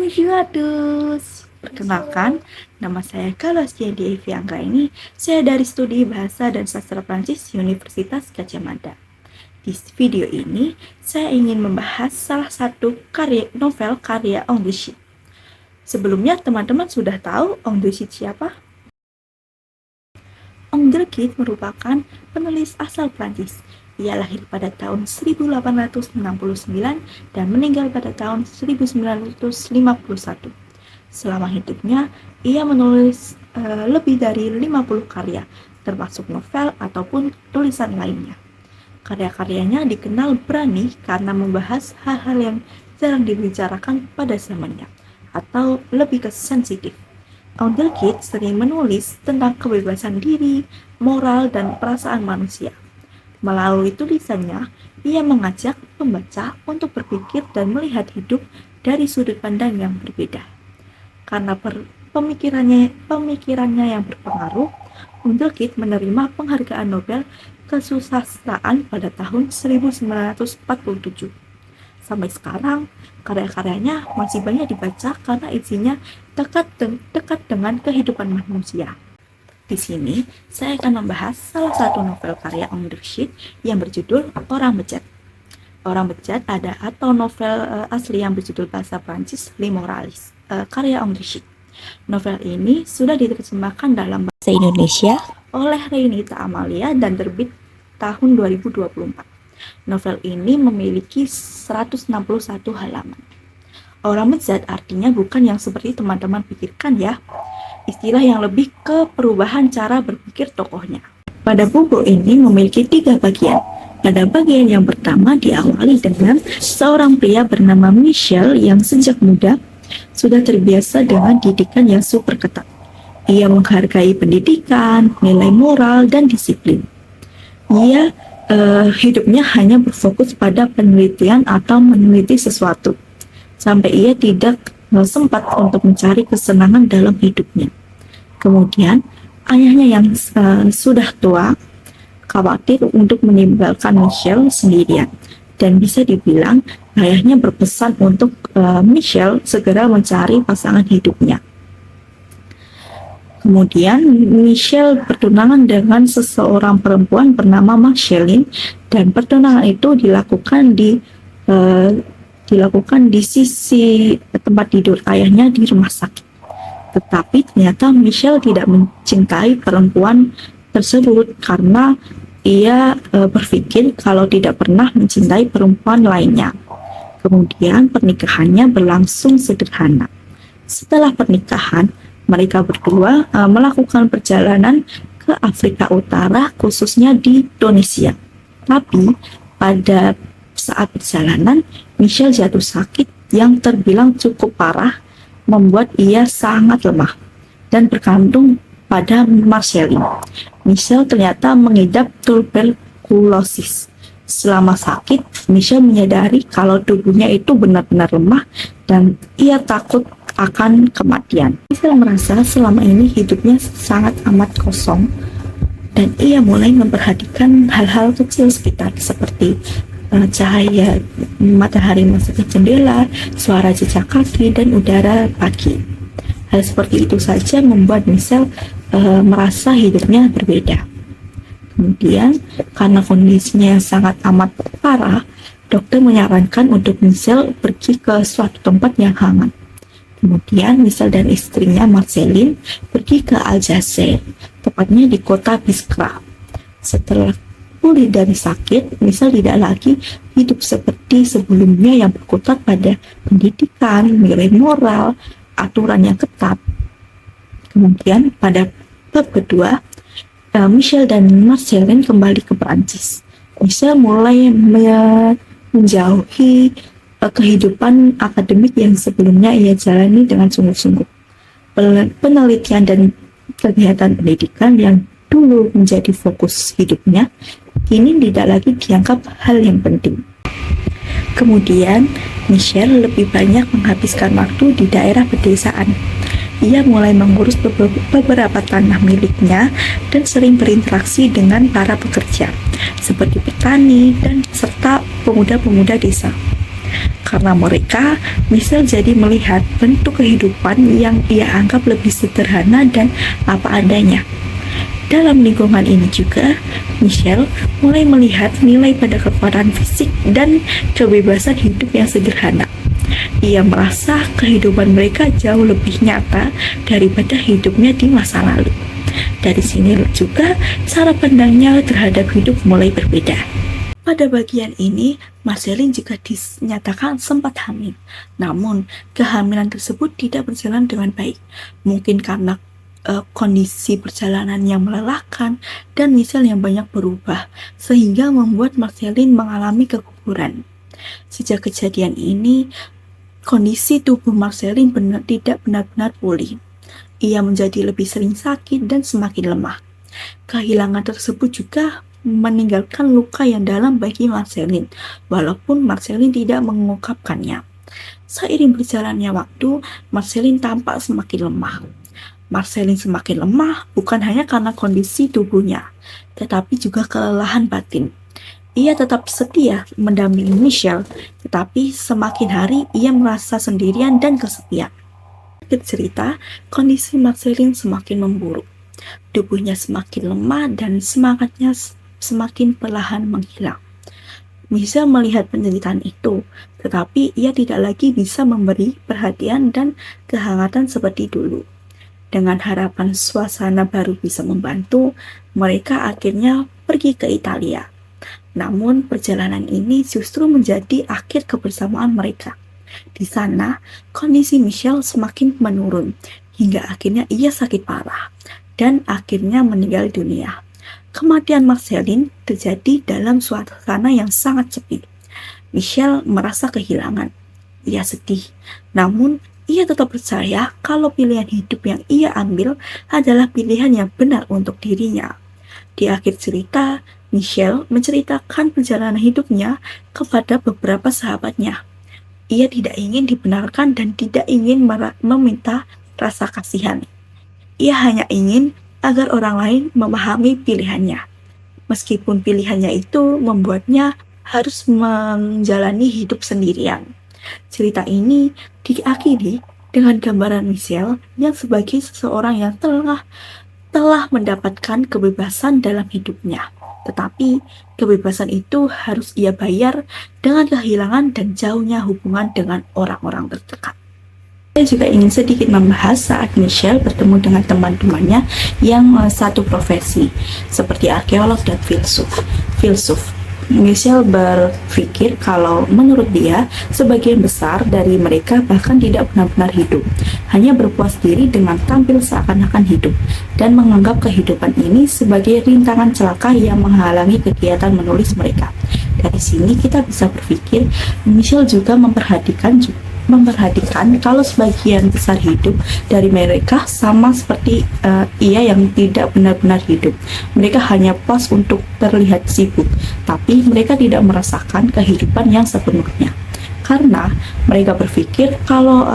Bonjour à tous. Perkenalkan, nama saya Kalastia Devi Anggraini. Saya dari Studi Bahasa dan Sastra Prancis Universitas Gadjah Mada. Di video ini, saya ingin membahas salah satu novel karya Aung de Geus. Sebelumnya, teman-teman sudah tahu Aung de Geus siapa? Aung de Geus merupakan penulis asal Prancis. Ia lahir pada tahun 1869 dan meninggal pada tahun 1951. Selama hidupnya, ia menulis lebih dari 50 karya, termasuk novel ataupun tulisan lainnya. Karya-karyanya dikenal berani karena membahas hal-hal yang jarang dibicarakan pada zamannya, atau lebih ke sensitif. Aung de Geus sering menulis tentang kebebasan diri, moral, dan perasaan manusia. Melalui tulisannya, ia mengajak pembaca untuk berpikir dan melihat hidup dari sudut pandang yang berbeda. Karena pemikirannya yang berpengaruh, Aung de Geus menerima penghargaan Nobel Kesusastraan pada tahun 1947. Sampai sekarang, karya-karyanya masih banyak dibaca karena isinya dekat dengan kehidupan manusia. Di sini, saya akan membahas salah satu novel karya Aung de Geus yang berjudul Orang Bejat. Orang Bejat atau novel asli yang berjudul bahasa Prancis Les Morales, karya Aung de Geus. Novel ini sudah diterjemahkan dalam bahasa Indonesia oleh Renita Amalia dan terbit tahun 2024. Novel ini memiliki 161 halaman. Orang Bejat artinya bukan yang seperti teman-teman pikirkan ya. Istilah yang lebih ke perubahan cara berpikir tokohnya. Pada buku ini memiliki 3 bagian. Pada bagian yang pertama diawali dengan seorang pria bernama Michel yang sejak muda sudah terbiasa dengan didikan yang super ketat. Ia menghargai pendidikan, nilai moral, dan disiplin. Ia hidupnya hanya berfokus pada penelitian atau meneliti sesuatu, sampai ia tidak sempat untuk mencari kesenangan dalam hidupnya. Kemudian, ayahnya yang sudah tua khawatir untuk meninggalkan Michel sendirian, dan bisa dibilang ayahnya berpesan untuk Michel segera mencari pasangan hidupnya. Kemudian, Michel bertunangan dengan seseorang perempuan bernama Marceline, dan pertunangan itu dilakukan di sisi tempat tidur ayahnya di rumah sakit. Tetapi ternyata Michel tidak mencintai perempuan tersebut karena ia berpikir kalau tidak pernah mencintai perempuan lainnya. Kemudian pernikahannya berlangsung sederhana. Setelah pernikahan, mereka berdua melakukan perjalanan ke Afrika Utara, khususnya di Tunisia. Tapi pada saat perjalanan, Michel jatuh sakit yang terbilang cukup parah, membuat ia sangat lemah dan bergantung pada Marceline. Michel ternyata mengidap tuberkulosis. Selama sakit, Michel menyadari kalau tubuhnya itu benar-benar lemah dan ia takut akan kematian. Michel merasa selama ini hidupnya sangat amat kosong dan ia mulai memperhatikan hal-hal kecil sekitar seperti cahaya matahari masuk ke jendela, suara jejak kaki, dan udara pagi. Hal seperti itu saja membuat Michel merasa hidupnya berbeda. Kemudian, karena kondisinya yang sangat amat parah, dokter menyarankan untuk Michel pergi ke suatu tempat yang hangat. Kemudian, Michel dan istrinya Marceline pergi ke Alsace, tepatnya di kota Biskra. Setelah pulih dari sakit, Michel tidak lagi hidup seperti sebelumnya yang berkutat pada pendidikan, nilai moral, aturan yang ketat. Kemudian pada bab kedua, Michel dan Marceline kembali ke Perancis. Michel mulai menjauhi kehidupan akademik yang sebelumnya ia jalani dengan sungguh-sungguh. Penelitian dan kegiatan pendidikan yang dulu menjadi fokus hidupnya kini tidak lagi dianggap hal yang penting. Kemudian, Michel lebih banyak menghabiskan waktu di daerah pedesaan. Ia mulai mengurus beberapa tanah miliknya dan sering berinteraksi dengan para pekerja, seperti petani dan serta pemuda-pemuda desa. Karena mereka, Michelle jadi melihat bentuk kehidupan yang ia anggap lebih sederhana dan apa adanya. Dalam lingkungan ini juga, Michelle mulai melihat nilai pada kekuatan fisik dan kebebasan hidup yang sederhana. Ia merasa kehidupan mereka jauh lebih nyata daripada hidupnya di masa lalu. Dari sini juga cara pandangnya terhadap hidup mulai berbeda. Pada bagian ini, Marceline juga dinyatakan sempat hamil. Namun, kehamilan tersebut tidak berjalan dengan baik. Mungkin karena kondisi perjalanan yang melelahkan dan Michelle yang banyak berubah, sehingga membuat Marceline mengalami keguguran. Sejak kejadian ini, kondisi tubuh Marceline tidak benar-benar pulih. Ia menjadi lebih sering sakit dan semakin lemah. Kehilangan tersebut juga meninggalkan luka yang dalam bagi Marceline, walaupun Marceline tidak mengungkapkannya. Seiring berjalannya waktu, Marceline tampak semakin lemah. Marceline semakin lemah bukan hanya karena kondisi tubuhnya, tetapi juga kelelahan batin. Ia tetap setia mendampingi Michelle, tetapi semakin hari ia merasa sendirian dan kesepian. Akhir cerita, kondisi Marceline semakin memburuk. Tubuhnya semakin lemah dan semangatnya semakin perlahan menghilang. Michelle melihat penderitaan itu, tetapi ia tidak lagi bisa memberi perhatian dan kehangatan seperti dulu. Dengan harapan suasana baru bisa membantu, mereka akhirnya pergi ke Italia. Namun, perjalanan ini justru menjadi akhir kebersamaan mereka. Di sana, kondisi Michelle semakin menurun, hingga akhirnya ia sakit parah, dan akhirnya meninggal dunia. Kematian Marceline terjadi dalam suasana yang sangat sepi. Michelle merasa kehilangan. Ia sedih, namun ia tetap percaya kalau pilihan hidup yang ia ambil adalah pilihan yang benar untuk dirinya. Di akhir cerita, Michelle menceritakan perjalanan hidupnya kepada beberapa sahabatnya. Ia tidak ingin dibenarkan dan tidak ingin meminta rasa kasihan. Ia hanya ingin agar orang lain memahami pilihannya. Meskipun pilihannya itu membuatnya harus menjalani hidup sendirian. Cerita ini diakhiri dengan gambaran Michelle yang sebagai seseorang yang telah mendapatkan kebebasan dalam hidupnya. Tetapi kebebasan itu harus ia bayar dengan kehilangan dan jauhnya hubungan dengan orang-orang terdekat. Saya juga ingin sedikit membahas saat Michelle bertemu dengan teman-temannya yang satu profesi, seperti arkeolog dan filsuf. Michelle berpikir kalau menurut dia, sebagian besar dari mereka bahkan tidak benar-benar hidup, hanya berpuas diri dengan tampil seakan-akan hidup, dan menganggap kehidupan ini sebagai rintangan celaka yang menghalangi kegiatan menulis mereka. Dari sini kita bisa berpikir, Michelle juga memperhatikan kalau sebagian besar hidup dari mereka sama seperti ia yang tidak benar-benar hidup. Mereka hanya puas untuk terlihat sibuk, tapi mereka tidak merasakan kehidupan yang sepenuhnya. Karena mereka berpikir kalau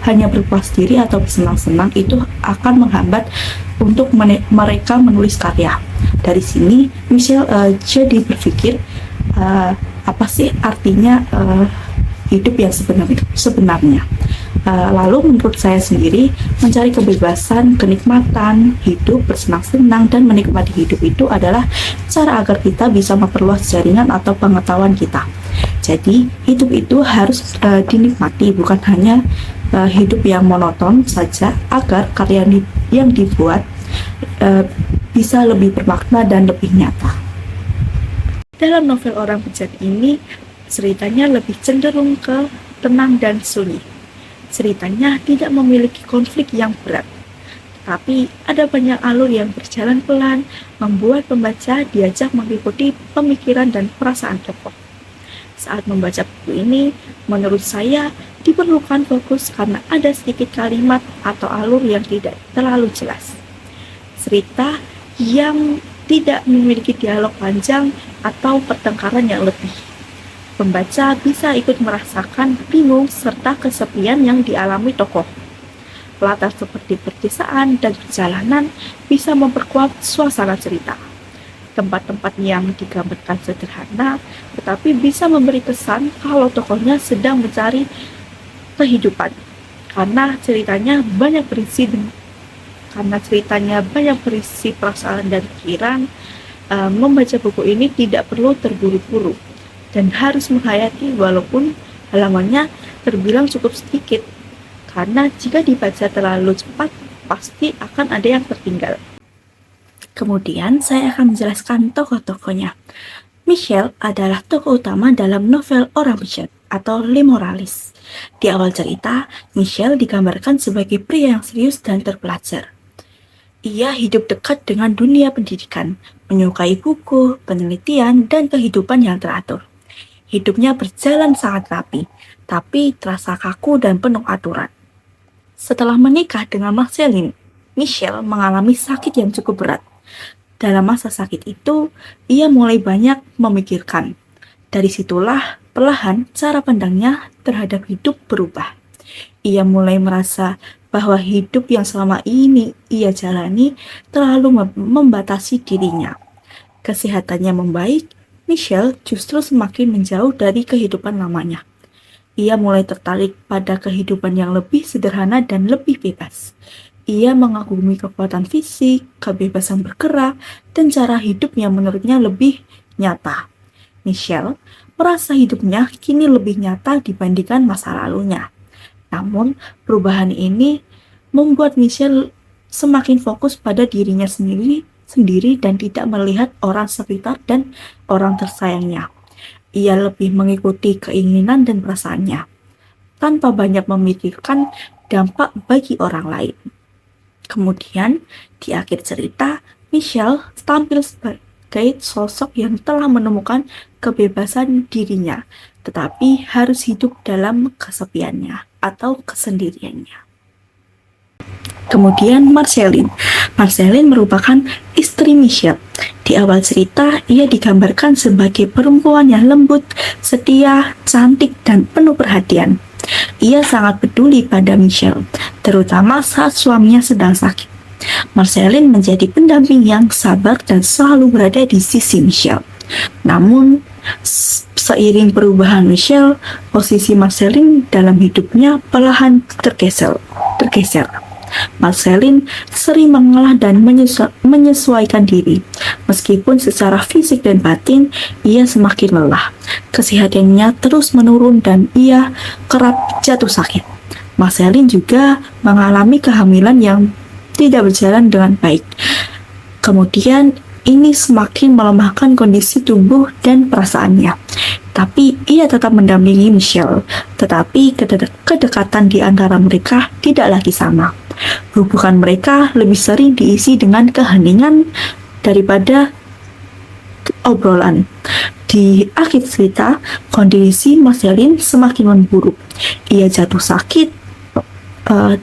hanya berpuas diri atau bersenang-senang itu akan menghambat untuk mereka menulis karya. Dari sini Michelle jadi berpikir apa sih artinya hidup yang sebenarnya. Lalu menurut saya sendiri, mencari kebebasan, kenikmatan hidup, bersenang-senang dan menikmati hidup itu adalah cara agar kita bisa memperluas jaringan atau pengetahuan kita. Jadi hidup itu harus dinikmati, bukan hanya hidup yang monoton saja, agar karya yang dibuat bisa lebih bermakna dan lebih nyata. Dalam novel Orang Bejat ini, ceritanya lebih cenderung ke tenang dan sunyi. Ceritanya tidak memiliki konflik yang berat, tapi ada banyak alur yang berjalan pelan, membuat pembaca diajak mengikuti pemikiran dan perasaan tokoh. Saat membaca buku ini, menurut saya diperlukan fokus karena ada sedikit kalimat atau alur yang tidak terlalu jelas. Cerita yang tidak memiliki dialog panjang atau pertengkaran yang lebih. Pembaca bisa ikut merasakan bingung serta kesepian yang dialami tokoh. Latar seperti pedesaan dan perjalanan bisa memperkuat suasana cerita. tempat-tempat yang digambarkan sederhana, tetapi bisa memberi kesan kalau tokohnya sedang mencari kehidupan. Karena ceritanya banyak berisi perasaan dan pikiran, membaca buku ini tidak perlu terburu-buru dan harus menghayati walaupun halamannya terbilang cukup sedikit. Karena jika dibaca terlalu cepat, pasti akan ada yang tertinggal. Kemudian saya akan menjelaskan tokoh-tokohnya. Michel adalah tokoh utama dalam novel Orang Bijak atau Les Morales. Di awal cerita, Michel digambarkan sebagai pria yang serius dan terpelajar. Ia hidup dekat dengan dunia pendidikan, menyukai buku, penelitian, dan kehidupan yang teratur. Hidupnya berjalan sangat rapi, tapi terasa kaku dan penuh aturan. Setelah menikah dengan Marceline, Michel mengalami sakit yang cukup berat. Dalam masa sakit itu, ia mulai banyak memikirkan. Dari situlah, perlahan cara pandangnya terhadap hidup berubah. Ia mulai merasa bahwa hidup yang selama ini ia jalani terlalu membatasi dirinya. Kesehatannya membaik, Michel justru semakin menjauh dari kehidupan lamanya. Ia mulai tertarik pada kehidupan yang lebih sederhana dan lebih bebas. Ia mengagumi kekuatan fisik, kebebasan bergerak, dan cara hidup yang menurutnya lebih nyata. Michel merasa hidupnya kini lebih nyata dibandingkan masa lalunya. Namun, perubahan ini membuat Michel semakin fokus pada dirinya sendiri dan tidak melihat orang sekitar dan orang tersayangnya. Ia lebih mengikuti keinginan dan perasaannya, tanpa banyak memikirkan dampak bagi orang lain. Kemudian, di akhir cerita, Michel tampil sebagai sosok yang telah menemukan kebebasan dirinya, tetapi harus hidup dalam kesepiannya atau kesendiriannya. Kemudian Marceline merupakan istri Michel. Di awal cerita, ia digambarkan sebagai perempuan yang lembut, setia, cantik, dan penuh perhatian. Ia sangat peduli pada Michel, terutama saat suaminya sedang sakit. Marceline menjadi pendamping yang sabar dan selalu berada di sisi Michel. Namun, seiring perubahan Michel, posisi Marceline dalam hidupnya perlahan tergeser. Marceline sering mengalah dan menyesuaikan diri. Meskipun secara fisik dan batin ia semakin lelah, kesehatannya terus menurun dan ia kerap jatuh sakit. Marceline juga mengalami kehamilan yang tidak berjalan dengan baik. Kemudian ini semakin melemahkan kondisi tubuh dan perasaannya. Tapi ia tetap mendampingi Michel, tetapi kedekatan di antara mereka tidak lagi sama. Hubungan mereka lebih sering diisi dengan keheningan daripada obrolan. Di akhir cerita, kondisi Marceline semakin memburuk. Ia jatuh sakit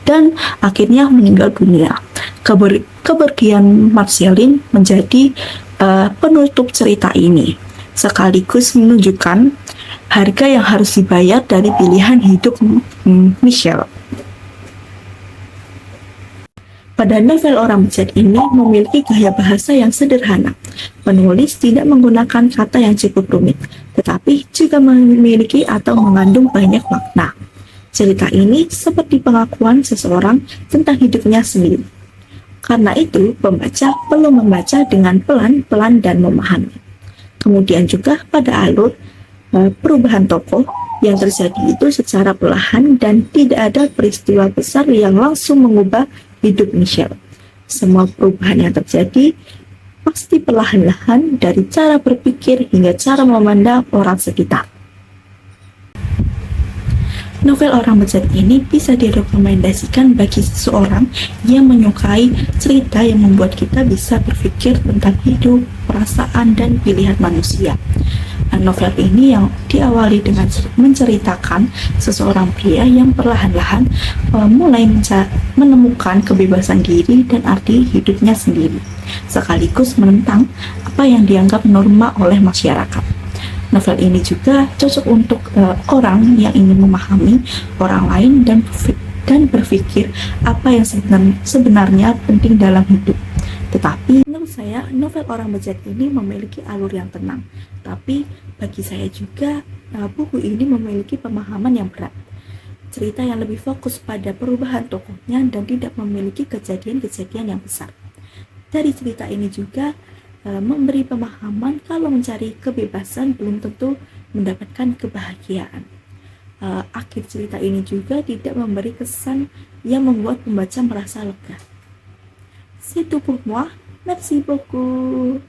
dan akhirnya meninggal dunia. Kepergian Marceline menjadi penutup cerita ini, sekaligus menunjukkan harga yang harus dibayar dari pilihan hidup Michel. Pada novel Orang Bijak ini memiliki gaya bahasa yang sederhana. Penulis tidak menggunakan kata yang cukup rumit, tetapi juga memiliki atau mengandung banyak makna. Cerita ini seperti pengakuan seseorang tentang hidupnya sendiri. Karena itu, pembaca perlu membaca dengan pelan-pelan dan memahami. Kemudian juga pada alur perubahan tokoh yang terjadi itu secara perlahan dan tidak ada peristiwa besar yang langsung mengubah hidup Michel. Semua perubahan yang terjadi pasti perlahan-lahan dari cara berpikir hingga cara memandang orang sekitar. Novel Orang Bijak ini bisa direkomendasikan bagi seseorang yang menyukai cerita yang membuat kita bisa berpikir tentang hidup, perasaan, dan pilihan manusia. Novel ini yang diawali dengan menceritakan seseorang pria yang perlahan-lahan mulai menemukan kebebasan diri dan arti hidupnya sendiri, sekaligus menentang apa yang dianggap norma oleh masyarakat. Novel ini juga cocok untuk orang yang ingin memahami orang lain dan berpikir apa yang sebenarnya penting dalam hidup, Tetapi menurut saya novel Orang Bejat ini memiliki alur yang tenang. Tapi bagi saya juga buku ini memiliki pemahaman yang berat. Cerita yang lebih fokus pada perubahan tokohnya dan tidak memiliki kejadian-kejadian yang besar. Dari cerita ini juga memberi pemahaman kalau mencari kebebasan belum tentu mendapatkan kebahagiaan. Akhir cerita ini juga tidak memberi kesan yang membuat pembaca merasa lega. C'est tout pour moi. Merci beaucoup.